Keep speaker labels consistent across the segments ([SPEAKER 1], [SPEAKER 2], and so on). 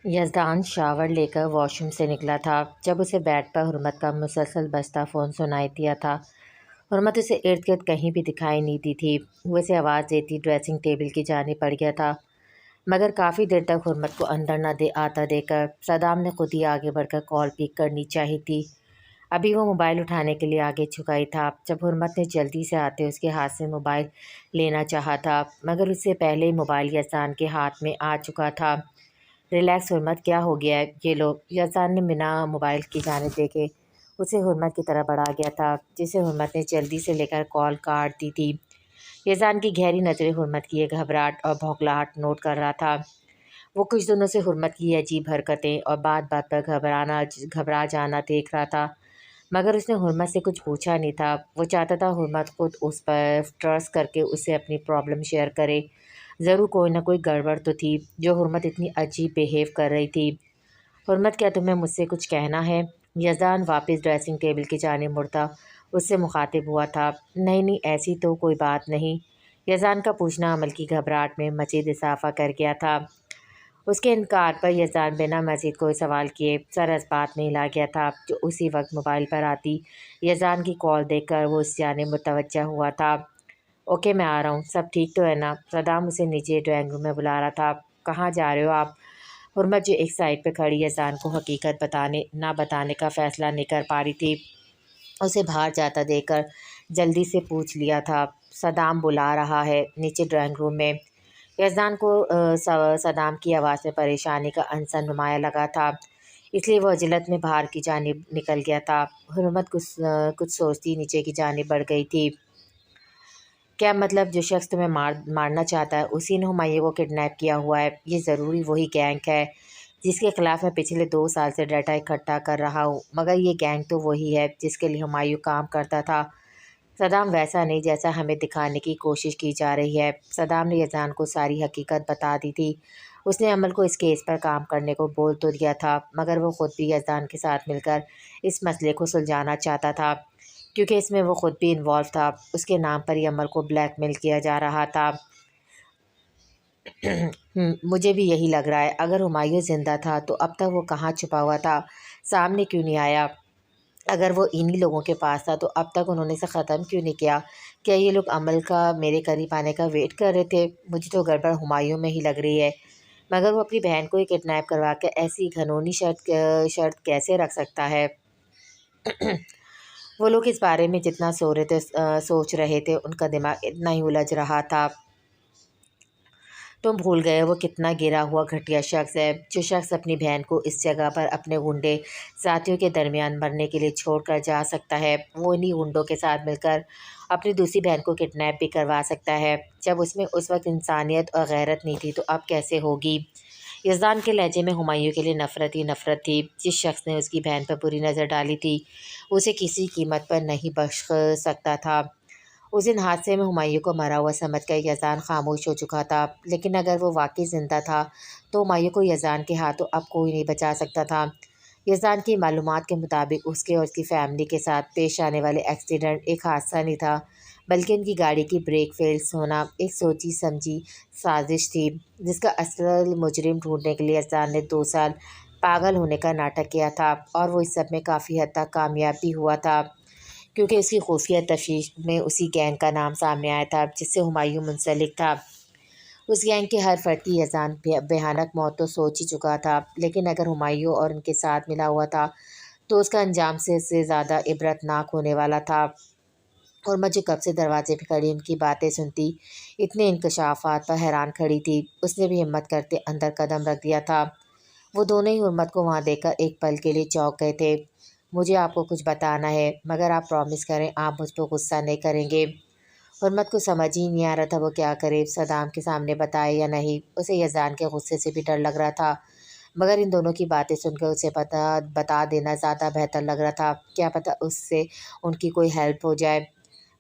[SPEAKER 1] Yazdan shower لے کر wash room سے نکلا تھا جب اسے بیڈ پر حرمت کا مسلسل بجتا فون سنائی دیا تھا۔ حرمت اسے ارد گرد کہیں بھی دکھائی نہیں دی تھی۔ وہ اسے آواز دیتی ڈریسنگ ٹیبل کی جانب بڑھ گیا تھا، مگر کافی دیر تک حرمت کو اندر نہ آتا دیکھ کر صدام نے خود ہی آگے بڑھ کر کال پک کرنی چاہی تھی۔ ابھی وہ موبائل اٹھانے کے لیے آگے جھکائی تھا جب حرمت نے جلدی سے آتے اس کے ہاتھ سے موبائل لینا چاہا تھا، مگر اس سے پہلے ہی موبائل یزدان کے ہاتھ میں آ چکا تھا۔ ریلیکس حرمت، کیا ہو گیا ہے؟ یہ لو۔ یزدان نے بنا موبائل کی جانب دیکھے اسے حرمت کی طرف بڑھا گیا تھا، جسے حرمت نے جلدی سے لے کر کال کاٹ دی تھی۔ یزدان کی گہری نظریں حرمت کی ایک گھبراہٹ اور بھوکلاہٹ نوٹ کر رہا تھا۔ وہ کچھ دنوں سے حرمت کی عجیب حرکتیں اور بات بات پر گھبرا جانا دیکھ رہا تھا، مگر اس نے حرمت سے کچھ پوچھا نہیں تھا۔ وہ چاہتا تھا حرمت خود اس پر ٹرسٹ کر کے اس سے اپنی پرابلم شیئر کرے۔ ضرور کوئی نہ کوئی گڑبڑ تو تھی جو حرمت اتنی عجیب بیہیو کر رہی تھی۔ حرمت، کیا تمہیں مجھ سے کچھ کہنا ہے؟ یزدان واپس ڈریسنگ ٹیبل کی جانب مڑتا اس سے مخاطب ہوا تھا۔ نہیں نہیں، ایسی تو کوئی بات نہیں۔ یزدان کا پوچھنا عمل کی گھبراہٹ میں مزید اضافہ کر گیا تھا۔ اس کے انکار پر یزدان بنا مزید کوئی سوال کیے سر اس بات میں ہلا گیا تھا جو اسی وقت موبائل پر آتی یزدان کی کال دیکھ کر وہ اس جانب متوجہ ہوا تھا۔ اوکے، میں آ رہا ہوں، سب ٹھیک تو ہے نا؟ صدام اسے نیچے ڈرائنگ روم میں بلا رہا تھا۔ کہاں جا رہے ہو آپ؟ حرمت، جو ایک سائڈ پہ کھڑی یزدان کو حقیقت نہ بتانے کا فیصلہ نہیں کر پا رہی تھی، اسے باہر جاتا دیکھ کر جلدی سے پوچھ لیا تھا۔ صدام بلا رہا ہے نیچے ڈرائنگ روم میں۔ یزدان کو صدام کی آواز میں پریشانی کا عنصر نمایاں لگا تھا، اس لیے وہ عجلت میں باہر کی جانب نکل گیا تھا۔ حرمت کچھ سوچتی نیچے کی جانب بڑھ گئی تھی۔ کیا مطلب؟ جو شخص تمہیں مارنا چاہتا ہے اسی نے ہمایوں کو کڈنیپ کیا ہوا ہے؟ یہ ضروری وہی گینگ ہے جس کے خلاف میں پچھلے 2 سال سے ڈیٹا اکٹھا کر رہا ہوں، مگر یہ گینگ تو وہی ہے جس کے لیے ہمایوں کام کرتا تھا۔ صدام، ویسا نہیں جیسا ہمیں دکھانے کی کوشش کی جا رہی ہے۔ صدام نے یزدان کو ساری حقیقت بتا دی تھی۔ اس نے عمل کو اس کیس پر کام کرنے کو بول تو دیا تھا، مگر وہ خود بھی یزدان کے ساتھ مل کر اس مسئلے کو سلجھانا چاہتا تھا، کیونکہ اس میں وہ خود بھی انوالو تھا۔ اس کے نام پر ہی عمل کو بلیک میل کیا جا رہا تھا۔ مجھے بھی یہی لگ رہا ہے۔ اگر ہمایوں زندہ تھا تو اب تک وہ کہاں چھپا ہوا تھا؟ سامنے کیوں نہیں آیا؟ اگر وہ انہی لوگوں کے پاس تھا تو اب تک انہوں نے اسے ختم کیوں نہیں کیا؟ کیا یہ لوگ عمل کا میرے قریب آنے کا ویٹ کر رہے تھے؟ مجھے تو گڑبڑ ہمایوں میں ہی لگ رہی ہے، مگر وہ اپنی بہن کو ہی کڈنیپ کروا کے ایسی گھنونی شرط کیسے رکھ سکتا ہے؟ وہ لوگ اس بارے میں جتنا سوچ رہے تھے ان کا دماغ اتنا ہی الجھ رہا تھا۔ تم بھول گئے وہ کتنا گرا ہوا گھٹیا شخص ہے۔ جو شخص اپنی بہن کو اس جگہ پر اپنے غنڈے ساتھیوں کے درمیان مرنے کے لیے چھوڑ کر جا سکتا ہے، وہ انہی غنڈوں کے ساتھ مل کر اپنی دوسری بہن کو کڈنیپ بھی کروا سکتا ہے۔ جب اس میں اس وقت انسانیت اور غیرت نہیں تھی تو اب کیسے ہوگی؟ یزدان کے لہجے میں ہمایوں کے لیے نفرت ہی نفرت تھی۔ جس شخص نے اس کی بہن پر بری نظر ڈالی تھی اسے کسی قیمت پر نہیں بخش سکتا تھا۔ اس دن حادثے میں ہمایوں کو مرا ہوا سمجھ کر یزدان خاموش ہو چکا تھا، لیکن اگر وہ واقعی زندہ تھا تو ہمایوں کو یزدان کے ہاتھوں اب کوئی نہیں بچا سکتا تھا۔ یزدان کی معلومات کے مطابق اس کے اور اس کی فیملی کے ساتھ پیش آنے والے ایکسیڈنٹ ایک حادثہ نہیں تھا، بلکہ ان کی گاڑی کی بریک فیلز ہونا ایک سوچی سمجھی سازش تھی، جس کا اصل مجرم ڈھونڈنے کے لیے یزدان نے 2 سال پاگل ہونے کا ناٹک کیا تھا، اور وہ اس سب میں کافی حد تک کامیاب بھی ہوا تھا، کیونکہ اس کی خفیہ تفتیش میں اسی گینگ کا نام سامنے آیا تھا جس سے ہمایوں منسلک تھا۔ اس گینگ کے ہر فرد کی یزدان بھیانک موت تو سوچ ہی چکا تھا، لیکن اگر ہمایوں اور ان کے ساتھ ملا ہوا تھا تو اس کا انجام سے زیادہ عبرتناک ہونے والا تھا۔ اور میں جو کب سے دروازے پہ کھڑی ان کی باتیں سنتی اتنے انکشافات پر حیران کھڑی تھی، اس نے بھی ہمت کرتے اندر قدم رکھ دیا تھا۔ وہ دونوں ہی حرمت کو وہاں دیکھ کر ایک پل کے لیے چونک گئے تھے۔ مجھے آپ کو کچھ بتانا ہے، مگر آپ پرامس کریں آپ مجھ پہ غصہ نہیں کریں گے۔ حرمت کو سمجھ ہی نہیں آ رہا تھا وہ کیا کرے، صدام کے سامنے بتائے یا نہیں۔ اسے یزدان کے غصے سے بھی ڈر لگ رہا تھا، مگر ان دونوں کی باتیں سن کر اسے بتا دینا زیادہ بہتر لگ رہا تھا۔ کیا پتہ اس سے ان کی کوئی ہیلپ ہو جائے۔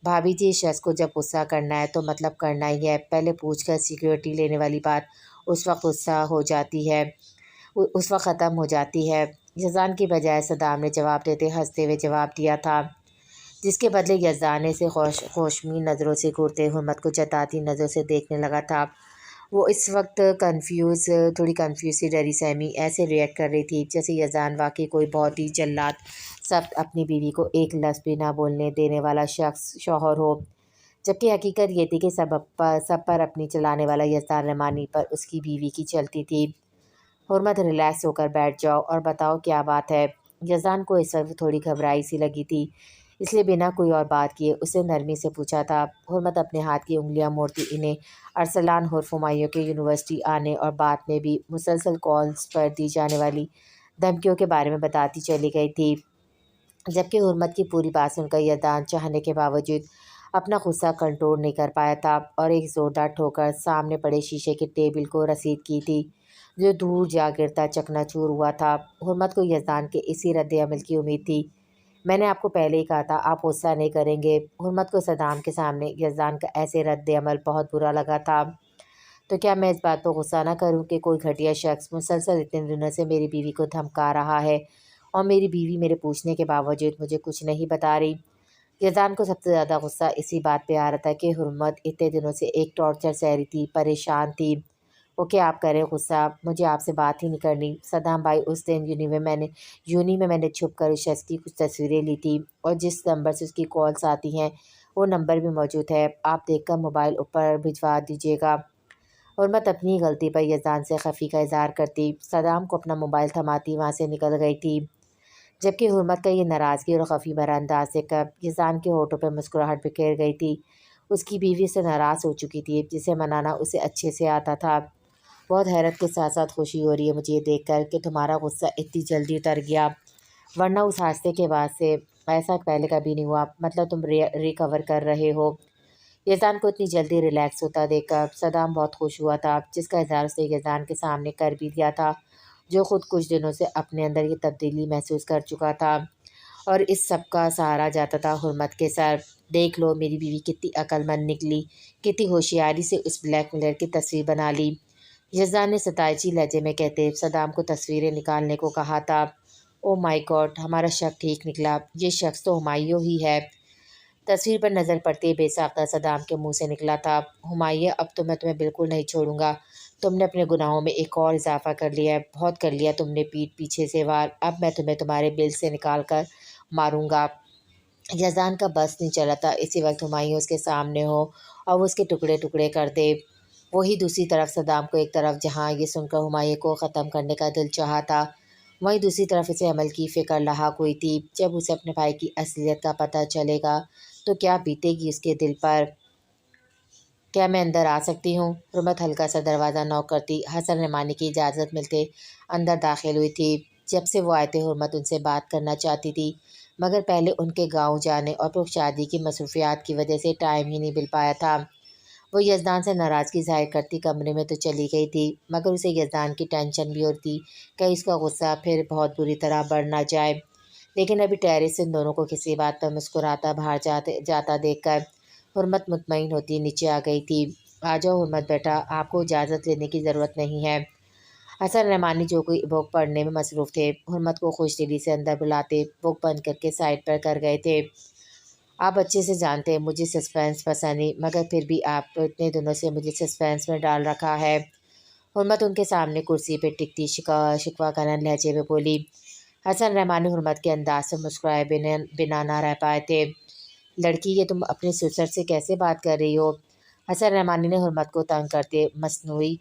[SPEAKER 1] بھابھی جی، اس شخص کو جب غصہ کرنا ہے تو مطلب کرنا ہی ہے، پہلے پوچھ کر سیکیورٹی لینے والی بات اس وقت ختم ہو جاتی ہے۔ یزدان کی بجائے صدام نے جواب دیتے ہنستے ہوئے جواب دیا تھا، جس کے بدلے یزدان نے اسے خوشمی نظروں سے گھورتے حرمت کو جتاتی نظروں سے دیکھنے لگا تھا۔ وہ اس وقت تھوڑی کنفیوز سی ڈری سہمی ایسے ریئیکٹ کر رہی تھی جیسے یزدان واقعی کوئی بہت ہی جلاد سخت اپنی بیوی کو ایک لفظ بھی نہ بولنے دینے والا شخص شوہر ہو، جبکہ حقیقت یہ تھی کہ سب پر اپنی چلانے والا یزدان رحمانی پر اس کی بیوی کی چلتی تھی۔ حرمت ریلیکس ہو کر بیٹھ جاؤ اور بتاؤ کیا بات ہے۔ یزدان کو اس وقت تھوڑی گھبرائی سی لگی تھی، اس لیے بنا کوئی اور بات کیے اسے نرمی سے پوچھا تھا۔ حرمت اپنے ہاتھ کی انگلیاں موڑتی انہیں ارسلان حرف ہمایوں کے یونیورسٹی آنے اور بعد میں بھی مسلسل کالز پر دی جانے والی دھمکیوں کے بارے میں بتاتی چلی گئی تھی، جبکہ حرمت کی پوری بات سن کر یزدان چاہنے کے باوجود اپنا غصہ کنٹرول نہیں کر پایا تھا اور ایک زوردار ٹھوکر سامنے پڑے شیشے کے ٹیبل کو رسید کی تھی جو دور جا گرتا چکنا چور ہوا تھا۔ حرمت کو یزدان کے اسی رد عمل کی امید تھی۔ میں نے آپ کو پہلے ہی کہا تھا آپ غصہ نہیں کریں گے۔ حرمت کو صدام کے سامنے یزدان کا ایسے رد عمل بہت برا لگا تھا۔ تو کیا میں اس بات پر غصہ نہ کروں کہ کوئی گھٹیا شخص مسلسل اتنے دنوں سے میری بیوی کو دھمکا رہا ہے اور میری بیوی میرے پوچھنے کے باوجود مجھے کچھ نہیں بتا رہی۔ یزدان کو سب سے زیادہ غصہ اسی بات پہ آ رہا تھا کہ حرمت اتنے دنوں سے ایک ٹارچر سہ رہی تھی، پریشان تھی۔ اوکے آپ کریں غصہ، مجھے آپ سے بات ہی نہیں کرنی۔ صدام بھائی اس دن یونی میں نے چھپ کر اس شخص کی کچھ تصویریں لی تھی اور جس نمبر سے اس کی کالز آتی ہیں وہ نمبر بھی موجود ہے، آپ دیکھ کر موبائل اوپر بھجوا دیجیے گا۔ حرمت اپنی غلطی پر یزدان سے خفی کا اظہار کرتی صدام کو اپنا موبائل تھماتی وہاں سے نکل گئی تھی، جبکہ حرمت کا یہ ناراضگی اور خفی بھرا انداز دیکھ کر یزدان کے ہونٹوں پہ مسکراہٹ بکھیر گئی تھی۔ اس کی بیوی سے ناراض ہو چکی تھی جسے منانا اسے اچھے سے آتا تھا۔ بہت حیرت کے ساتھ ساتھ خوشی ہو رہی ہے مجھے یہ دیکھ کر کہ تمہارا غصہ اتنی جلدی اتر گیا، ورنہ اس حادثے کے بعد سے ایسا پہلے کبھی نہیں ہوا، مطلب تم ریکور کر رہے ہو۔ یزدان کو اتنی جلدی ریلیکس ہوتا دیکھ کر صدام بہت خوش ہوا تھا، جس کا اظہار اس نے یزدان کے سامنے کر بھی دیا تھا جو خود کچھ دنوں سے اپنے اندر یہ تبدیلی محسوس کر چکا تھا، اور اس سب کا سہارا جاتا تھا حرمت کے سر۔ دیکھ لو میری بیوی کتنی عقل مند نکلی، کتنی ہوشیاری سے اس بلیک میلر کی تصویر بنا لی، یزدان نے ستائشی لہجے میں کہتے صدام کو تصویریں نکالنے کو کہا تھا۔ او مائی گاڈ، ہمارا شک ٹھیک نکلا، یہ شخص تو ہمایوں ہی ہے۔ تصویر پر نظر پڑتے بے ساختہ صدام کے منہ سے نکلا تھا، ہمایوں اب تو میں تمہیں بالکل نہیں چھوڑوں گا، تم نے اپنے گناہوں میں ایک اور اضافہ کر لیا ہے، بہت کر لیا تم نے پیٹھ پیچھے سے وار، اب میں تمہیں تمہارے بل سے نکال کر ماروں گا۔ یزدان کا بس نہیں چلا تھا اسی وقت ہمایوں اس کے سامنے ہو اور وہ اس کے ٹکڑے ٹکڑے کر دے۔ وہی دوسری طرف صدام کو ایک طرف جہاں یہ سن کر ہمایوں کو ختم کرنے کا دل چاہا تھا، وہیں دوسری طرف اسے عمل کی فکر لاحق ہوئی تھی۔ جب اسے اپنے بھائی کی اصلیت کا پتہ چلے گا تو کیا بیتے گی اس کے دل پر۔ کیا میں اندر آ سکتی ہوں؟ حرمت ہلکا سا دروازہ نوک کرتی حسن رحمانی کی اجازت ملتے اندر داخل ہوئی تھی۔ جب سے وہ آئے تھے حرمت ان سے بات کرنا چاہتی تھی، مگر پہلے ان کے گاؤں جانے اور پھر شادی کی مصروفیات کی وجہ سے ٹائم ہی نہیں مل پایا تھا۔ وہ یزدان سے ناراضگی ظاہر کرتی کمرے میں تو چلی گئی تھی، مگر اسے یزدان کی ٹینشن بھی ہوتی کہیں اس کا غصہ پھر بہت بری طرح بڑھ نہ جائے۔ لیکن ابھی ٹیرس سے ان دونوں کو کسی بات پر مسکراتا باہر جاتا دیکھ کر حرمت مطمئن ہوتی نیچے آ گئی تھی۔ آ جاؤ حرمت بیٹا، آپ کو اجازت لینے کی ضرورت نہیں ہے۔ حسن رحمانی جو کوئی بک پڑھنے میں مصروف تھے حرمت کو خوش دلی سے اندر بلاتے بک بند کر کے سائڈ پر کر گئے تھے۔ آپ اچھے سے جانتے ہیں مجھے سسپینس پسند نہیں، مگر پھر بھی آپ اتنے دنوں سے مجھے سسپینس میں ڈال رکھا ہے۔ حرمت ان کے سامنے کرسی پہ ٹکتی شکوہ کنن لہجے میں بولی۔ حسن رحمانی حرمت کے انداز سے مسکرائے بنا نہ رہ پائے تھے۔ لڑکی یہ تم اپنے سسر سے کیسے بات کر رہی ہو؟ حسن رحمانی نے حرمت کو تنگ کرتے مصنوعی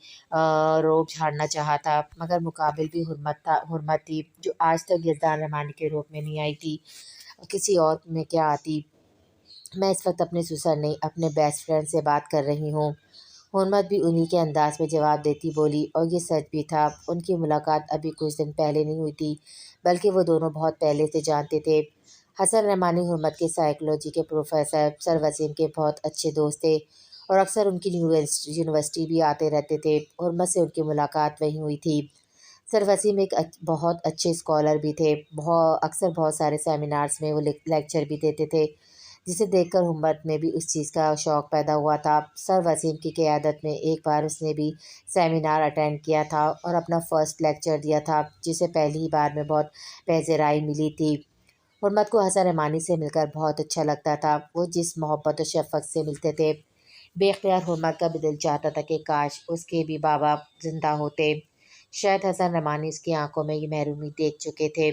[SPEAKER 1] روب جھاڑنا چاہا تھا، مگر مقابل بھی حرمت تھی جو آج تک یزدان رحمانی کے روپ میں نہیں آئی تھی، کسی اور میں کیا آتی۔ میں اس وقت اپنے سسر نہیں اپنے بیسٹ فرینڈ سے بات کر رہی ہوں۔ حرمت بھی انہی کے انداز میں جواب دیتی بولی، اور یہ سچ بھی تھا، ان کی ملاقات ابھی کچھ دن پہلے نہیں ہوئی تھی بلکہ وہ دونوں بہت پہلے سے جانتے تھے۔ حسن رحمانی حرمت کے سائیکالوجی کے پروفیسر سر وسیم کے بہت اچھے دوست تھے اور اکثر ان کی یونیورسٹی بھی آتے رہتے تھے۔ حرمت سے ان کی ملاقات وہیں ہوئی تھی۔ سر وسیم ایک بہت اچھے اسکالر بھی تھے، اکثر بہت سارے سیمینارز میں وہ لیکچر بھی دیتے تھے، جسے دیکھ کر حرمت میں بھی اس چیز کا شوق پیدا ہوا تھا۔ سر وسیم کی قیادت میں ایک بار اس نے بھی سیمینار اٹینڈ کیا تھا اور اپنا فرسٹ لیکچر دیا تھا، جسے پہلی ہی بار میں بہت پذیرائی ملی تھی۔ حرمت کو حسن رحمانی سے مل کر بہت اچھا لگتا تھا، وہ جس محبت و شفقت سے ملتے تھے بے اختیار حرمت کا بھی دل چاہتا تھا کہ کاش اس کے بھی بابا زندہ ہوتے۔ شاید حسن رحمانی اس کی آنکھوں میں یہ محرومی دیکھ چکے تھے،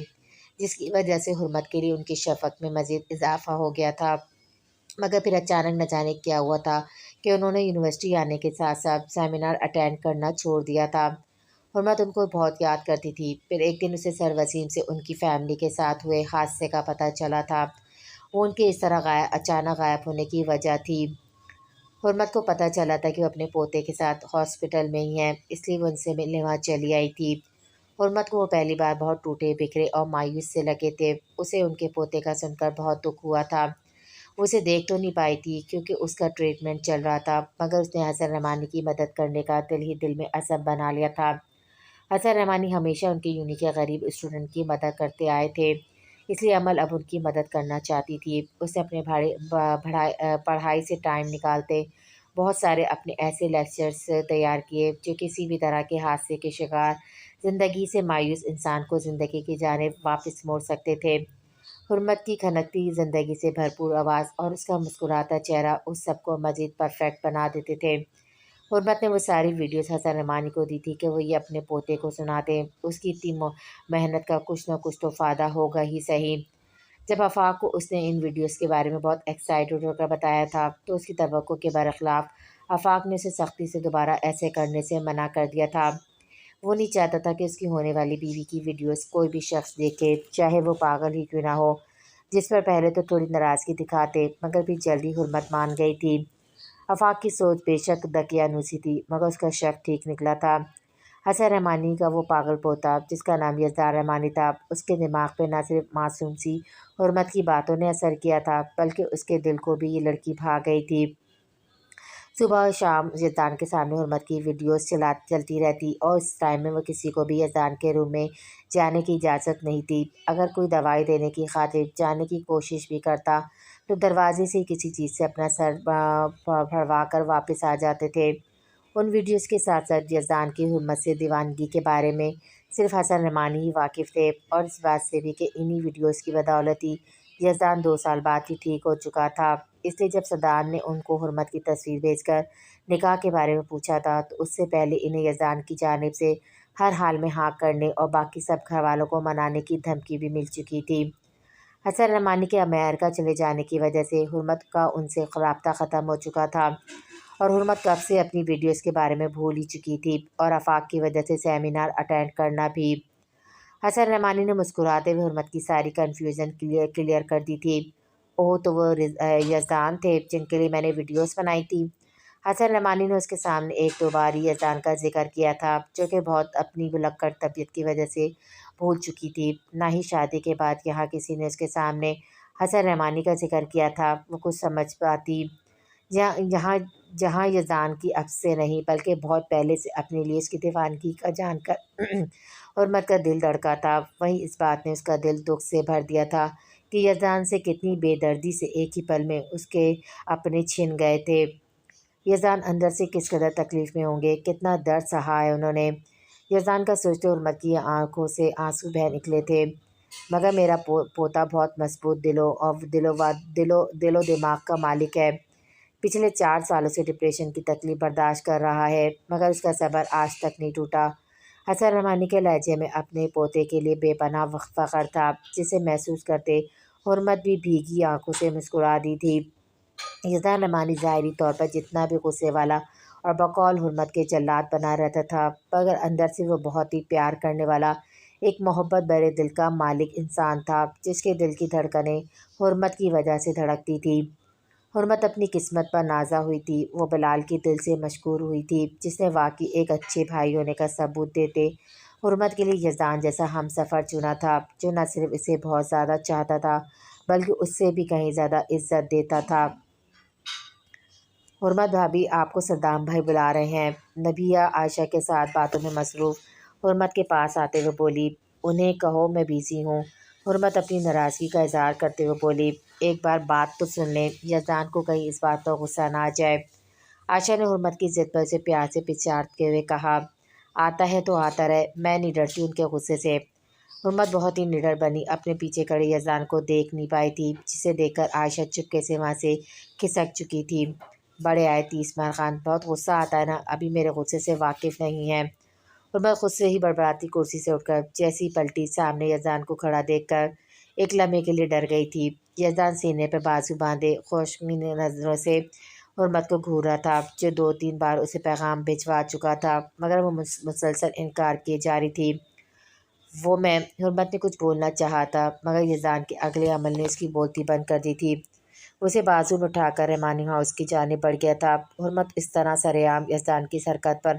[SPEAKER 1] جس کی وجہ سے حرمت کے لیے ان کی شفقت میں مزید اضافہ ہو گیا تھا۔ مگر پھر اچانک نہ جانے کیا ہوا تھا کہ انہوں نے یونیورسٹی آنے کے ساتھ ساتھ سیمینار اٹینڈ کرنا چھوڑ دیا تھا۔ حرمت ان کو بہت یاد کرتی تھی۔ پھر ایک دن اسے سر وسیم سے ان کی فیملی کے ساتھ ہوئے حادثے کا پتہ چلا تھا۔ وہ ان کے اس طرح اچانک غائب ہونے کی وجہ تھی۔ حرمت کو پتہ چلا تھا کہ وہ اپنے پوتے کے ساتھ ہاسپٹل میں ہی ہیں، اس لیے وہ ان سے ملنے وہاں چلی آئی تھی۔ حرمت کو وہ پہلی بار بہت ٹوٹے بکھرے اور مایوس سے لگے تھے۔ اسے ان کے پوتے کا سن کر بہت دکھ ہوا تھا۔ وہ اسے دیکھ تو نہیں پائی تھی کیونکہ اس کا ٹریٹمنٹ چل رہا تھا، مگر اس نے حسن رحمانی کی مدد کرنے کا دل ہی دل میں عزم بنا لیا تھا۔ حسن رحمانی ہمیشہ ان کی یونی کے غریب اسٹوڈنٹ کی مدد کرتے آئے تھے، اس لیے عمل اب ان کی مدد کرنا چاہتی تھی۔ اس نے اپنے پڑھائی سے ٹائم نکالتے بہت سارے اپنے ایسے لیکچرز تیار کیے جو کسی بھی طرح کے حادثے کے شکار زندگی سے مایوس انسان کو زندگی کی جانب واپس موڑ سکتے تھے۔ حرمت کی کھنکتی زندگی سے بھرپور آواز اور اس کا مسکراتا چہرہ اس سب کو مزید پرفیکٹ بنا دیتے تھے۔ حرمت نے وہ ساری ویڈیوز حسن رحمانی کو دی تھی کہ وہ یہ اپنے پوتے کو سنا دیں۔ اس کی اتنی محنت کا کچھ نہ کچھ تو فائدہ ہوگا ہی صحیح۔ جب آفاق کو اس نے ان ویڈیوز کے بارے میں بہت ایکسائٹڈ ہو کر بتایا تھا تو اس کی توقع کے برخلاف آفاق نے اسے سختی سے دوبارہ ایسے کرنے سے منع کر دیا تھا۔ وہ نہیں چاہتا تھا کہ اس کی ہونے والی بیوی کی ویڈیوز کوئی بھی شخص دیکھے، چاہے وہ پاگل ہی کیوں نہ ہو، جس پر پہلے تو تھوڑی ناراضگی دکھاتے مگر پھر جلدی حرمت مان گئی تھی۔ آفاق کی سوچ بے شک دقیانوسی تھی مگر اس کا شک ٹھیک نکلا تھا۔ حسن رحمانی کا وہ پاگل پوتا جس کا نام یزدان رحمانی تھا، اس کے دماغ پہ نہ صرف معصوم سی حرمت کی باتوں نے اثر کیا تھا بلکہ اس کے دل کو بھی یہ لڑکی بھا گئی تھی۔ صبح و شام یزدان کے سامنے حرمت کی ویڈیوز چلتی رہتی اور اس ٹائم میں وہ کسی کو بھی یزدان کے روم میں جانے کی اجازت نہیں تھی۔ اگر کوئی دوائی دینے کی خاطر جانے کی کوشش بھی کرتا تو دروازے سے کسی چیز سے اپنا سر بھروا کر واپس آ جاتے تھے۔ ان ویڈیوز کے ساتھ ساتھ یزدان کی حرمت سے دیوانگی کے بارے میں صرف حسن رحمانی ہی واقف تھے، اور اس بات سے بھی کہ انہی ویڈیوز کی بدولت ہی یزدان 2 سال بعد ہی ٹھیک ہو چکا تھا۔ اس لیے جب صدام نے ان کو حرمت کی تصویر بھیج کر نکاح کے بارے میں پوچھا تھا تو اس سے پہلے انہیں یزدان کی جانب سے ہر حال میں ہاں کرنے اور باقی سب گھر والوں کو منانے کی دھمکی بھی مل چکی تھی۔ حسن رحمانی کے امریکہ چلے جانے کی وجہ سے حرمت کا ان سے رابطہ ختم ہو چکا تھا اور حرمت کب سے اپنی ویڈیوز کے بارے میں بھول ہی چکی تھی اور آفاق کی وجہ سے سیمینار اٹینڈ کرنا بھی۔ حسن رحمانی نے مسکراتے ہوئے حرمت کی ساری کنفیوژن کلیئر کر دی تھی۔ اوہ تو وہ یزدان تھے جن کے لیے میں نے ویڈیوز بنائی تھی۔ حسن رحمانی نے اس کے سامنے 1-2 بار ہی یزدان کا ذکر کیا تھا جو کہ بہت اپنی بلکڑ طبیعت کی وجہ سے بھول چکی تھی۔ نہ ہی شادی کے بعد یہاں کسی نے اس کے سامنے حسن رحمانی کا ذکر کیا تھا وہ کچھ سمجھ پاتی۔ جہاں یزدان کی اب سے نہیں بلکہ بہت پہلے سے اپنے لیے اس کی دیوانگی کا جان کر حرمت کا دل دھڑکا تھا، وہیں اس بات نے اس کا دل دکھ سے بھر دیا تھا کہ یزدان سے کتنی بے دردی سے ایک ہی پل میں اس کے اپنے چھن گئے تھے۔ یزدان اندر سے کس قدر تکلیف میں ہوں گے، کتنا درد سہا ہے انہوں نے۔ یزدان کا سوچتے حرمت کی آنکھوں سے آنسو بہہ نکلے تھے۔ مگر میرا پوتا بہت مضبوط دل و دماغ کا مالک ہے، پچھلے 4 سالوں سے ڈپریشن کی تکلیف برداشت کر رہا ہے مگر اس کا صبر آج تک نہیں ٹوٹا۔ حسن رحمانی کے لہجے میں اپنے پوتے کے لیے بے پناہ فخر تھا جسے محسوس کرتے حرمت بھی بھیگی آنکھوں سے مسکرا دی تھی۔ یزدان رحمانی ظاہری طور پر جتنا بھی غصے والا اور بقول حرمت کے جلاد بنا رہتا تھا مگر اندر سے وہ بہت ہی پیار کرنے والا ایک محبت بھرے دل کا مالک انسان تھا جس کے دل کی دھڑکنیں حرمت کی وجہ سے دھڑکتی تھی۔ حرمت اپنی قسمت پر نازا ہوئی تھی، وہ بلال کی دل سے مشکور ہوئی تھی جس نے واقعی ایک اچھے بھائی ہونے کا ثبوت دیتے حرمت کے لیے یزدان جیسا ہم سفر چنا تھا جو نہ صرف اسے بہت زیادہ چاہتا تھا بلکہ اس سے بھی کہیں زیادہ عزت دیتا تھا۔ حرمت بھابھی آپ کو صدام بھائی بلا رہے ہیں۔ نبیہ عائشہ کے ساتھ باتوں میں مصروف حرمت کے پاس آتے ہوئے بولی، انہیں کہو میں بیزی ہوں۔ حرمت اپنی ناراضگی کا اظہار کرتے ہوئے بولی، ایک بار بات تو سن لیں، یزدان کو کہیں اس بات پر غصہ نہ آ جائے۔ عائشہ نے حرمت کی ضد پر اسے پیار سے پچاڑتے ہوئے کہا، آتا ہے تو آتا رہے، میں نہیں ڈرتی ان کے غصے سے۔ حرمت بہت ہی نڈر بنی اپنے پیچھے کھڑے یزدان کو دیکھ نہیں پائی تھی جسے دیکھ کر عائشہ چپکے سے وہاں سے کھسک چکی تھی۔ بڑے آئے 30 خان، بہت غصہ آتا ہے نا، ابھی میرے غصے سے واقف نہیں ہیں۔ اور میں خود سے ہی بڑبڑاتی کرسی سے اٹھ کر جیسی پلٹی، سامنے یزدان کو کھڑا دیکھ کر ایک لمحے کے لیے ڈر گئی تھی۔ یزدان سینے پہ بازو باندھے خوشمین نظروں سے حرمت کو گھور رہا تھا، جو 2 3 بار اسے پیغام بھجوا چکا تھا، مگر وہ مسلسل انکار کیے جاری تھی۔ حرمت نے کچھ بولنا چاہا تھا، مگر یزدان کے اگلے عمل نے اس کی بولتی بند کر دی تھی۔ اسے بازو میں اٹھا کر رحمانی ہاؤس کی جانب بڑھ گیا تھا۔ حرمت اس طرح سرعام یزدان کی اس حرکت پر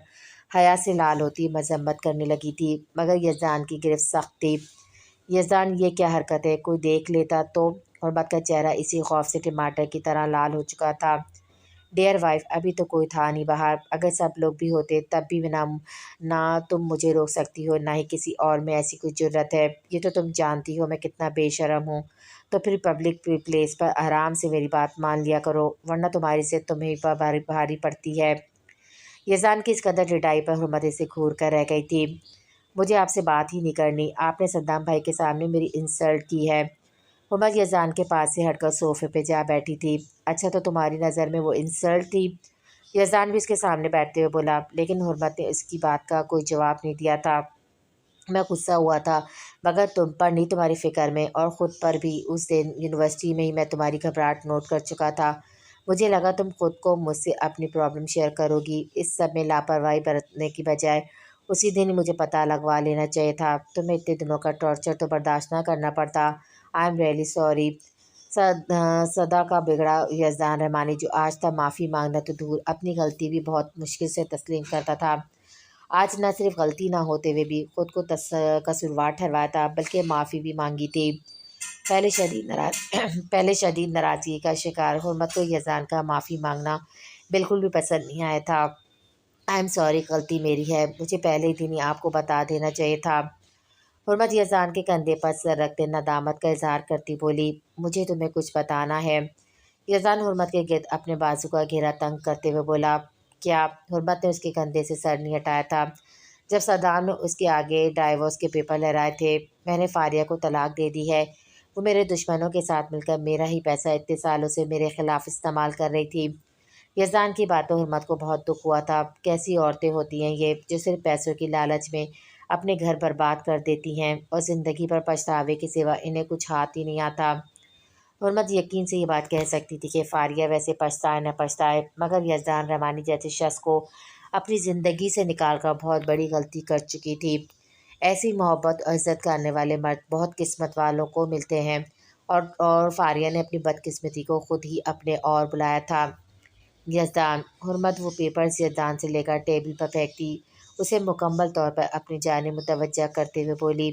[SPEAKER 1] حیا سے لال ہوتی مذمت کرنے لگی تھی، مگر یزدان کی گرفت سخت تھی۔ یزدان، یہ کیا حرکت ہے؟ کوئی دیکھ لیتا تو؟ حرمت کا چہرہ اسی خوف سے ٹماٹر کی طرح لال ہو چکا تھا۔ ڈیئر وائف، ابھی تو کوئی تھا نہیں باہر، اگر سب لوگ بھی ہوتے تب بھی نہ تم مجھے روک سکتی ہو، نہ ہی کسی اور میں ایسی کوئی جرت ہے۔ یہ تو تم جانتی ہو میں کتنا بے شرم ہوں، تو پھر پبلک پلیس پر آرام سے میری بات مان لیا کرو، ورنہ تمہاری سے تمہیں پر بھاری پڑتی ہے۔ یزدان کی اس قدر ڈٹائی پر حرمت سے گھور کر رہ گئی تھی۔ مجھے آپ سے بات ہی نہیں کرنی، آپ نے صدام بھائی کے سامنے میری انسلٹ کی ہے۔ حرمت یزدان کے پاس سے ہٹ کر صوفے پہ جا بیٹھی تھی۔ اچھا، تو تمہاری نظر میں وہ انسلٹ تھی؟ یزدان بھی اس کے سامنے بیٹھتے ہوئے بولا، لیکن حرمت نے اس کی بات کا کوئی جواب نہیں دیا تھا۔ میں غصہ ہوا تھا، مگر تم پر نہیں، تمہاری فکر میں، اور خود پر بھی۔ اس دن یونیورسٹی میں ہی میں تمہاری گھبراہٹ نوٹ کر چکا تھا۔ مجھے لگا تم خود کو مجھ سے اپنی پرابلم شیئر کرو گی، اس سب میں لاپرواہی برتنے کی بجائے اسی دن ہی مجھے پتہ لگوا لینا چاہیے تھا۔ تمہیں اتنے دنوں کا ٹارچر تو برداشت نہ کرنا پڑتا۔ I am really sorry. صدا کا بگڑا یزدان رحمانی، جو آج تک معافی مانگنا تو دور، اپنی غلطی بھی بہت مشکل سے تسلیم کرتا تھا، آج نہ صرف غلطی نہ ہوتے ہوئے بھی خود کو قصوروار ٹھہرایا تھا، بلکہ معافی بھی مانگی تھی۔ پہلے شدید ناراضگی کا شکار حرمت کو یزدان کا معافی مانگنا بالکل بھی پسند نہیں آیا تھا۔ آئی ایم سوری، غلطی میری ہے، مجھے پہلے ہی دن ہی آپ کو بتا دینا چاہیے تھا۔ حرمت یزدان کے کندھے پر سر رکھتے ندامت کا اظہار کرتی بولی، مجھے تمہیں کچھ بتانا ہے۔ یزدان حرمت کے گرد اپنے بازو کا گھیرا تنگ کرتے ہوئے بولا، کیا؟ حرمت نے اس کے کندھے سے سر نہیں ہٹایا تھا جب صدام نے اس کے آگے ڈائیورس کے پیپر لہرائے تھے۔ میں نے فاریہ کو طلاق دے دی ہے، وہ میرے دشمنوں کے ساتھ مل کر میرا ہی پیسہ اتنے سالوں سے میرے خلاف استعمال کر رہی تھی۔ یزدان کی باتوں حرمت کو بہت دکھ ہوا تھا۔ کیسی عورتیں ہوتی ہیں یہ، جو صرف پیسوں کی لالچ میں اپنے گھر برباد کر دیتی ہیں، اور زندگی پر پچھتاوے کے سوا انہیں کچھ ہاتھ ہی نہیں آتا۔ حرمت یقین سے یہ بات کہہ سکتی تھی کہ فاریہ ویسے پچھتائے نہ پچھتائے، مگر یزدان رحمانی جیسے شخص کو اپنی زندگی سے نکال کر بہت بڑی غلطی کر چکی تھی۔ ایسی محبت اور عزت کرنے والے مرد بہت قسمت والوں کو ملتے ہیں، اور فاریہ نے اپنی بدقسمتی کو خود ہی اپنے اور بلایا تھا۔ یزدان، حرمت وہ پیپرز یزدان سے لے کر ٹیبل پر پھینکتی اسے مکمل طور پر اپنی جانب متوجہ کرتے ہوئے بولی۔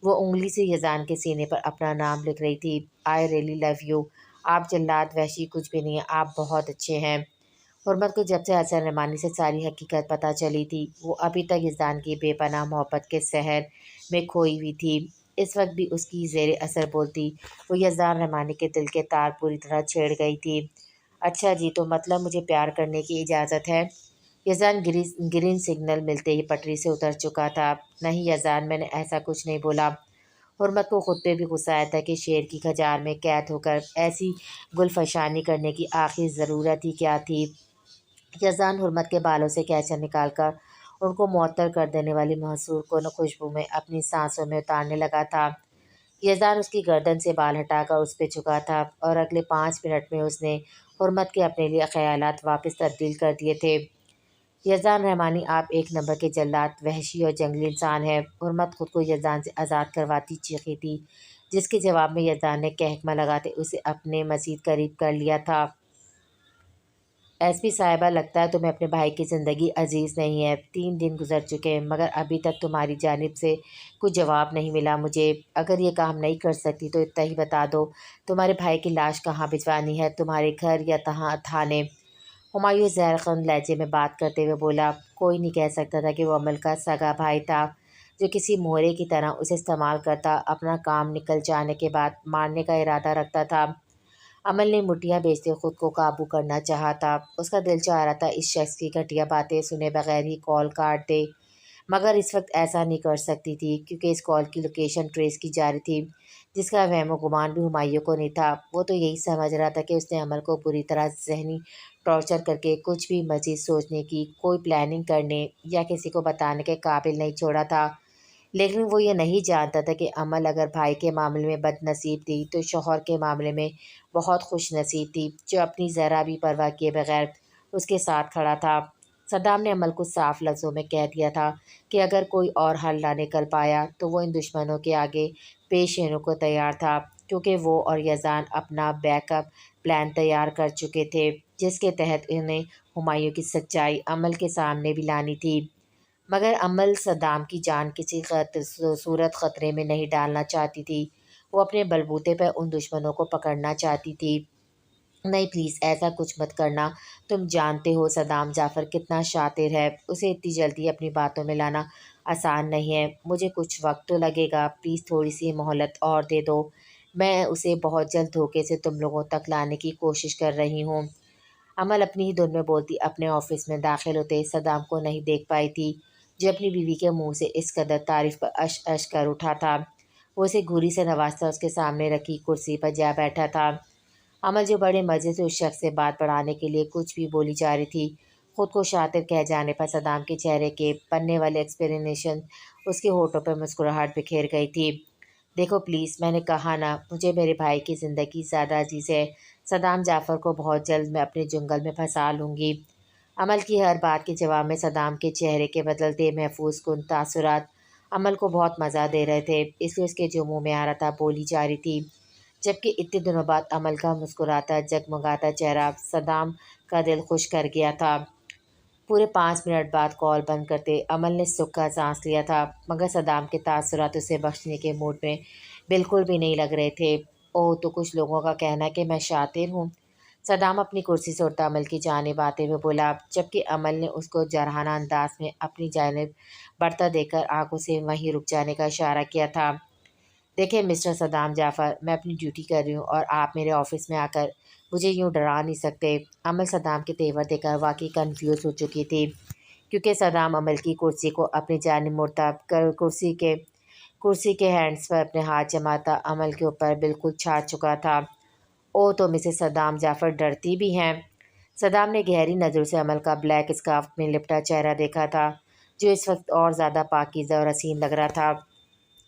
[SPEAKER 1] وہ انگلی سے یزدان کے سینے پر اپنا نام لکھ رہی تھی۔ آئی ریئلی لو یو، آپ جلاد وحشی کچھ بھی نہیں ہیں، آپ بہت اچھے ہیں۔ حرمت کو جب سے حسن رحمانی سے ساری حقیقت پتہ چلی تھی، وہ ابھی تک یزدان کی بے پناہ محبت کے سحر میں کھوئی ہوئی تھی۔ اس وقت بھی اس کی زیر اثر بولتی وہ یزدان رحمانی کے دل کے تار پوری طرح چھیڑ گئی تھی۔ اچھا جی، تو مطلب مجھے پیار کرنے کی اجازت ہے؟ یزدان گرین سگنل ملتے ہی پٹری سے اتر چکا تھا۔ نہیں یزدان، میں نے ایسا کچھ نہیں بولا۔ حرمت کو خود پہ بھی غصہ آیا تھا کہ شیر کی کھجار میں قید ہو کر ایسی گلفشانی کرنے کی آخری ضرورت ہی کیا تھی۔ یزدان حرمت کے بالوں سے کینچا نکال کر ان کو معطر کر دینے والی محصور کن خوشبو میں اپنی سانسوں میں اتارنے لگا تھا۔ یزدان اس کی گردن سے بال ہٹا کر اس پہ جھکا تھا، اور اگلے 5 منٹ میں اس نے حرمت کے اپنے لیے خیالات واپس تبدیل کر دیے تھے۔ یزدان رحمانی، آپ ایک نمبر کے جلاد، وحشی اور جنگلی انسان ہیں۔ حرمت خود کو یزدان سے آزاد کرواتی چیخی تھی، جس کے جواب میں یزدان نے کہکمہ لگاتے اسے اپنے مزید قریب کر لیا تھا۔ ایس پی صاحبہ، لگتا ہے تمہیں اپنے بھائی کی زندگی عزیز نہیں ہے۔ 3 دن گزر چکے ہیں، مگر ابھی تک تمہاری جانب سے کوئی جواب نہیں ملا مجھے۔ اگر یہ کام نہیں کر سکتی تو اتنا ہی بتا دو، تمہارے بھائی کی لاش کہاں بھجوانی ہے، تمہارے گھر یا تھانے؟ ہمایوں زہر خند لہجے میں بات کرتے ہوئے بولا، کوئی نہیں کہہ سکتا تھا کہ وہ عمل کا سگا بھائی تھا، جو کسی مورے کی طرح اسے استعمال کرتا اپنا کام نکل جانے کے بعد مارنے کا ارادہ رکھتا تھا۔ عمل نے مٹھیاں بیچتے خود کو قابو کرنا چاہا تھا۔ اس کا دل چاہ رہا تھا اس شخص کی گھٹیا باتیں سنے بغیر ہی کال کاٹ دے، مگر اس وقت ایسا نہیں کر سکتی تھی کیونکہ اس کال کی لوکیشن ٹریس کی جا رہی تھی، جس کا وہم و گمان بھی ہمایوں کو نہیں تھا۔ وہ تو یہی سمجھ رہا تھا کہ اس نے عمل کو پوری طرح ذہنی ٹارچر کر کے کچھ بھی مزید سوچنے کی، کوئی پلاننگ کرنے یا کسی کو بتانے کے قابل نہیں چھوڑا تھا۔ لیکن وہ یہ نہیں جانتا تھا کہ عمل اگر بھائی کے معاملے میں بد نصیب تھی تو شوہر کے معاملے میں بہت خوش نصیب تھی، جو اپنی ذرا بھی پرواہ کیے بغیر اس کے ساتھ کھڑا تھا۔ صدام نے عمل کو صاف لفظوں میں کہہ دیا تھا کہ اگر کوئی اور حل نہ نکل پایا تو وہ ان دشمنوں کے آگے پیش ہونے کو تیار تھا، کیونکہ وہ اور یزدان اپنا بیک اپ پلان تیار کر چکے تھے، جس کے تحت انہیں ہمایوں کی سچائی عمل کے سامنے بھی لانی تھی۔ مگر عمل صدام کی جان کسی صورت خطرے میں نہیں ڈالنا چاہتی تھی۔ وہ اپنے بلبوتے پر ان دشمنوں کو پکڑنا چاہتی تھی۔ نہیں پلیز ایسا کچھ مت کرنا، تم جانتے ہو صدام جعفر کتنا شاطر ہے، اسے اتنی جلدی اپنی باتوں میں لانا آسان نہیں ہے، مجھے کچھ وقت تو لگے گا، پلیز تھوڑی سی مہلت اور دے دو، میں اسے بہت جلد دھوکے سے تم لوگوں تک لانے کی کوشش کر رہی ہوں۔ عمل اپنی ہی دھن میں بولتی اپنے آفس میں داخل ہوتے صدام کو نہیں دیکھ پائی تھی، جو اپنی بیوی کے منہ سے اس قدر تعریف پر اش اش کر اٹھا تھا۔ وہ اسے گھوری سے نوازتا اس کے سامنے رکھی کرسی پر جا بیٹھا تھا۔ عمل جو بڑے مزے سے اس شخص سے بات بڑھانے کے لیے کچھ بھی بولی جا رہی تھی، خود کو شاطر کہہ جانے پر صدام کے چہرے کے پننے والے ایکسپریشن اس کے ہونٹوں پر مسکراہٹ بکھیر گئی تھی۔ دیکھو پلیز، میں نے کہا نا، مجھے میرے بھائی کی زندگی زیادہ عزیز ہے، صدام جعفر کو بہت جلد میں اپنے جنگل میں پھنسا لوں گی۔ عمل کی ہر بات کے جواب میں صدام کے چہرے کے بدلتے محفوظ کن تاثرات عمل کو بہت مزہ دے رہے تھے، اس لیے اس کے جو منہ میں آ رہا تھا بولی جا رہی تھی، جبکہ اتنے دنوں بعد عمل کا مسکراتا جگمگاتا چہرہ صدام کا دل خوش کر گیا تھا۔ پورے 5 منٹ بعد کال بند کرتے عمل نے سکھ کا سانس لیا تھا، مگر صدام کے تاثرات اسے بخشنے کے موڈ میں بالکل بھی نہیں لگ رہے تھے۔ اوہ، تو کچھ لوگوں کا کہنا ہے کہ میں شاطر ہوں، صدام اپنی کرسی سے اٹھتا عمل کی جانب آتے ہوئے بولا، جبکہ عمل نے اس کو جرحانہ انداز میں اپنی جانب بڑھتا دیکھ کر آنکھوں سے وہیں رک جانے کا اشارہ کیا تھا۔ دیکھیں مسٹر صدام جعفر، میں اپنی ڈیوٹی کر رہی ہوں اور آپ میرے آفس میں آ کر مجھے یوں ڈرا نہیں سکتے۔ عمل صدام کے تیور دیکھ کر واقعی کنفیوز ہو چکی تھی، کیونکہ صدام عمل کی کرسی کو اپنی جانب مڑتا کر کرسی کے ہینڈس پر اپنے ہاتھ جماتا عمل کے اوپر بالکل چھا چکا تھا۔ او تو مسز صدام جعفر ڈرتی بھی ہیں؟ صدام نے گہری نظروں سے عمل کا بلیک اسکارف میں لپٹا چہرہ دیکھا تھا، جو اس وقت اور زیادہ پاکیزہ اور حسین لگ رہا تھا۔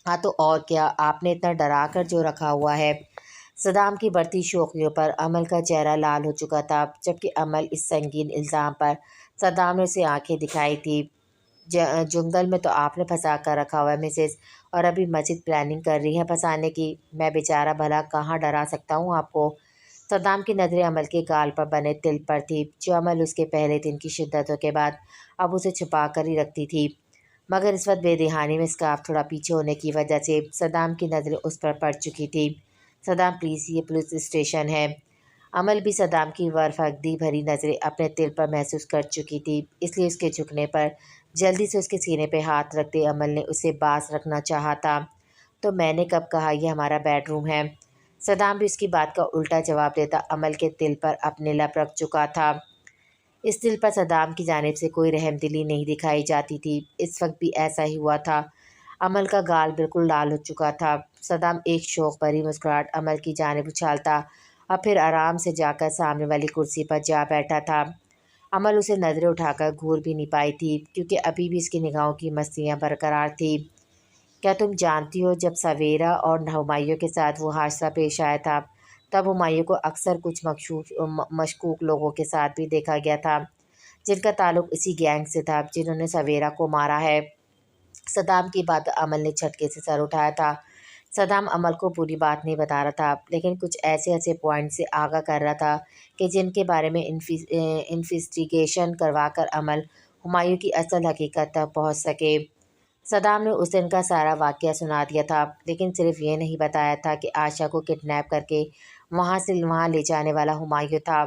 [SPEAKER 1] ہاں تو اور کیا، آپ نے اتنا ڈرا کر جو رکھا ہوا ہے؟ صدام کی بڑھتی شوخیوں پر عمل کا چہرہ لال ہو چکا تھا، جبکہ عمل اس سنگین الزام پر صدام نے اسے آنکھیں دکھائی تھی۔ جنگل میں تو آپ نے پھنسا کر رکھا ہوا ہے مسز، اور ابھی مزید پلاننگ کر رہی ہیں پھنسانے کی، میں بیچارہ بھلا کہاں ڈرا سکتا ہوں آپ کو؟ صدام کی نظریں عمل کے گال پر بنے تل پر تھی، جو عمل اس کے پہلے دن کی شدتوں کے بعد اب اسے چھپا کر ہی رکھتی تھی، مگر اس وقت بے دہانی میں اسکارف تھوڑا پیچھے ہونے کی وجہ سے صدام کی نظریں اس پر پڑ چکی تھی۔ صدام پلیز، یہ پولیس اسٹیشن ہے۔ عمل بھی صدام کی ورفگدی بھری نظریں اپنے دل پر محسوس کر چکی تھی، اس لیے اس کے جھکنے پر جلدی سے اس کے سینے پہ ہاتھ رکھتے عمل نے اسے باز رکھنا چاہا تھا۔ تو میں نے کب کہا یہ ہمارا بیڈ روم ہے؟ صدام بھی اس کی بات کا الٹا جواب دیتا عمل کے دل پر اپنے لب رکھ چکا تھا۔ اس دل پر صدام کی جانب سے کوئی رحم دلی نہیں دکھائی جاتی تھی، اس وقت بھی ایسا ہی ہوا تھا۔ عمل کا گال بالکل لال ہو چکا تھا۔ صدام ایک شوق بھری مسکراہٹ عمل کی جانب اچھالتا اور پھر آرام سے جا کر سامنے والی کرسی پر جا بیٹھا تھا۔ عمل اسے نظریں اٹھا کر گھور بھی نہیں پائی تھی، کیونکہ ابھی بھی اس کی نگاہوں کی مستیاں برقرار تھیں۔ کیا تم جانتی ہو جب سویرا اور ہمایوں کے ساتھ وہ حادثہ پیش آیا تھا، تب ہمایوں کو اکثر کچھ مشکوک لوگوں کے ساتھ بھی دیکھا گیا تھا، جن کا تعلق اسی گینگ سے تھا جنہوں نے سویرا کو مارا ہے؟ صدام کی بات عمل نے جھٹکے سے سر اٹھایا تھا۔ صدام عمل کو پوری بات نہیں بتا رہا تھا، لیکن کچھ ایسے پوائنٹ سے آگاہ کر رہا تھا کہ جن کے بارے میں انویسٹیگیشن کروا کر عمل ہمایوں کی اصل حقیقت تک پہنچ سکے۔ صدام نے اس دن کا سارا واقعہ سنا دیا تھا، لیکن صرف یہ نہیں بتایا تھا کہ عائشہ کو کڈنیپ کر کے وہاں لے جانے والا ہمایوں تھا۔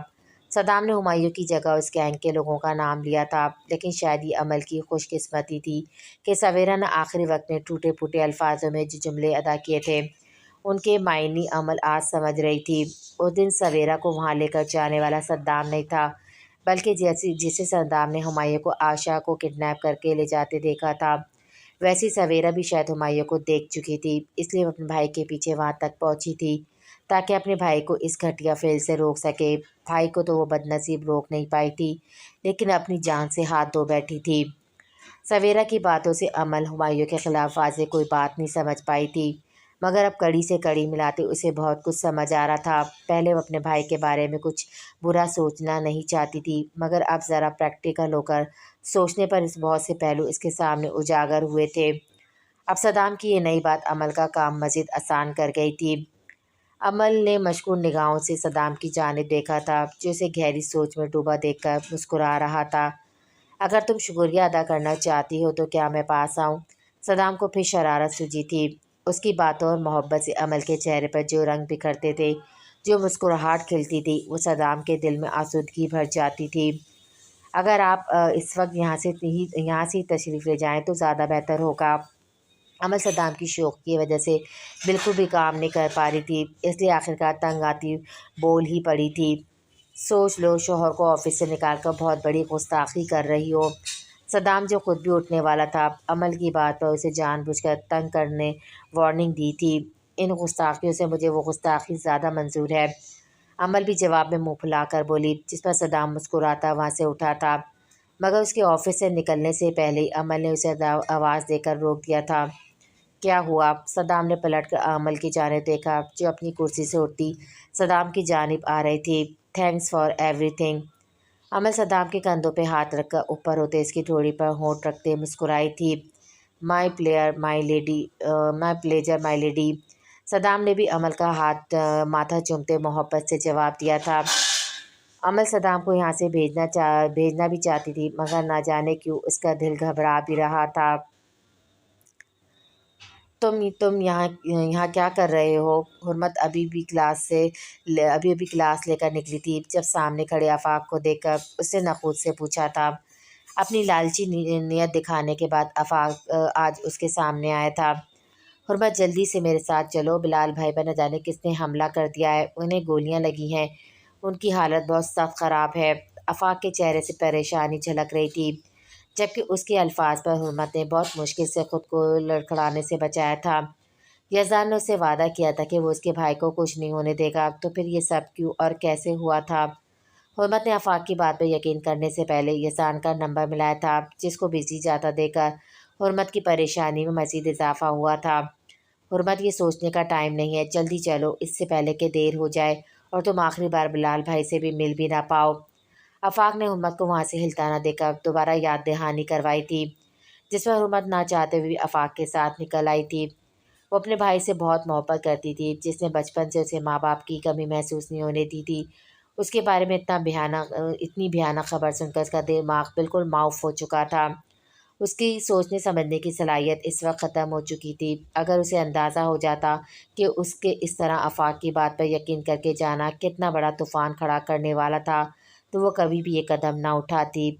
[SPEAKER 1] صدام نے ہمایوں کی جگہ اس گینگ کے لوگوں کا نام لیا تھا، لیکن شاید یہ عمل کی خوش قسمتی تھی کہ سویرا نے آخری وقت میں ٹوٹے پھوٹے الفاظوں میں جو جملے ادا کیے تھے، ان کے معنی عمل آج سمجھ رہی تھی۔ اس دن سویرا کو وہاں لے کر جانے والا صدام نہیں تھا، بلکہ جسے صدام نے ہمایوں کو عائشہ کو کڈنیپ کر کے لے جاتے دیکھا تھا، ویسی سویرا بھی شاید ہمایوں کو دیکھ چکی تھی، اس لیے وہ اپنے بھائی کے پیچھے وہاں تک پہنچی تھی تاکہ اپنے بھائی کو اس گھٹیا فعل سے روک سکے۔ بھائی کو تو وہ بد نصیب روک نہیں پائی تھی، لیکن اپنی جان سے ہاتھ دھو بیٹھی تھی۔ سویرا کی باتوں سے عمل ہمایوں کے خلاف واضح کوئی بات نہیں سمجھ پائی تھی، مگر اب کڑی سے کڑی ملاتے اسے بہت کچھ سمجھ آ رہا تھا۔ پہلے وہ اپنے بھائی کے بارے میں کچھ برا سوچنا نہیں چاہتی تھی، مگر اب ذرا پریکٹیکل ہو کر سوچنے پر اس بہت سے پہلو اس کے سامنے اجاگر ہوئے تھے۔ اب صدام کی یہ نئی بات عمل کا کام مزید آسان کر گئی تھی۔ عمل نے مشکور نگاہوں سے صدام کی جانب دیکھا تھا، جو اسے گہری سوچ میں ڈوبا دیکھ کر مسکرا رہا تھا۔ اگر تم شکریہ ادا کرنا چاہتی ہو تو کیا میں پاس آؤں؟ صدام کو پھر شرارت سوجی تھی۔ اس کی باتوں اور محبت سے عمل کے چہرے پر جو رنگ بکھرتے تھے، جو مسکراہٹ کھلتی تھی، وہ صدام کے دل میں آسودگی بھر جاتی تھی۔ اگر آپ اس وقت یہاں سے تشریف لے جائیں تو زیادہ بہتر ہوگا۔ عمل صدام کی شوق کی وجہ سے بالکل بھی کام نہیں کر پا رہی تھی، اس لیے آخرکار تنگ آتی بول ہی پڑی تھی، سوچ لو شوہر کو آفس سے نکال کر بہت بڑی گستاخی کر رہی ہو۔ صدام جو خود بھی اٹھنے والا تھا، عمل کی بات پر اسے جان بوجھ کر تنگ کرنے وارننگ دی تھی۔ ان گستاخیوں سے مجھے وہ گستاخی زیادہ منظور ہے، عمل بھی جواب میں منہ پھلا کر بولی، جس پر صدام مسکراتا وہاں سے اٹھا تھا، مگر اس کے آفس سے نکلنے سے پہلے عمل نے اسے آواز دے کر روک دیا تھا۔ کیا ہوا؟ صدام نے پلٹ کر عمل کی جانب دیکھا، جو اپنی کرسی سے اٹھتی صدام کی جانب آ رہی تھی۔ Thanks for every thing. عمل صدام کے کندھوں پہ ہاتھ رکھ کر اوپر ہوتے اس کی ڈھوڑی پر ہونٹ رکھتے مسکرائی تھی۔ مائی پلیجر مائی لیڈی۔ صدام نے بھی عمل کا ماتھا چومتے محبت سے جواب دیا تھا۔ عمل صدام کو یہاں سے بھیجنا بھی چاہتی تھی، مگر نہ جانے کیوں اس کا دل گھبرا بھی رہا تھا۔ تم یہاں کیا کر رہے ہو؟ حرمت ابھی ابھی کلاس لے کر نکلی تھی، جب سامنے کھڑے آفاق کو دیکھ کر اس نے نخوت سے پوچھا تھا۔ اپنی لالچی نیت دکھانے کے بعد آفاق آج اس کے سامنے آیا تھا۔ حرمت جلدی سے میرے ساتھ چلو، بلال بھائی پر نہ جانے کس نے حملہ کر دیا ہے، انہیں گولیاں لگی ہیں، ان کی حالت بہت سخت خراب ہے۔ آفاق کے چہرے سے پریشانی جھلک رہی تھی، جبکہ اس کے الفاظ پر حرمت نے بہت مشکل سے خود کو لڑکھڑانے سے بچایا تھا۔ یزدان نے اس سے وعدہ کیا تھا کہ وہ اس کے بھائی کو کچھ نہیں ہونے دے گا، تو پھر یہ سب کیوں اور کیسے ہوا تھا؟ حرمت نے آفاق کی بات پر یقین کرنے سے پہلے یزدان کا نمبر ملایا تھا، جس کو بزی جاتا دیکھ کر حرمت کی پریشانی میں مزید اضافہ ہوا تھا۔ حرمت، یہ سوچنے کا ٹائم نہیں ہے، جلدی چلو اس سے پہلے کہ دیر ہو جائے اور تم آخری بار بلال بھائی سے بھی مل بھی نہ پاؤ۔ آفاق نے حرمت کو وہاں سے ہلتا نہ دیکھ کر دوبارہ یاد دہانی کروائی تھی، جس پر حرمت نہ چاہتے ہوئے آفاق کے ساتھ نکل آئی تھی۔ وہ اپنے بھائی سے بہت محبت کرتی تھی، جس نے بچپن سے اسے ماں باپ کی کمی محسوس نہیں ہونے دی تھی۔ اس کے بارے میں اتنی بھیانک خبر سن کر اس کا دماغ بالکل معاف ہو چکا تھا۔ اس کی سوچنے سمجھنے کی صلاحیت اس وقت ختم ہو چکی تھی۔ اگر اسے اندازہ ہو جاتا کہ اس کے اس طرح آفاق کی بات پر یقین کر کے جانا کتنا بڑا طوفان کھڑا کرنے والا تھا، تو وہ کبھی بھی یہ قدم نہ اٹھاتی۔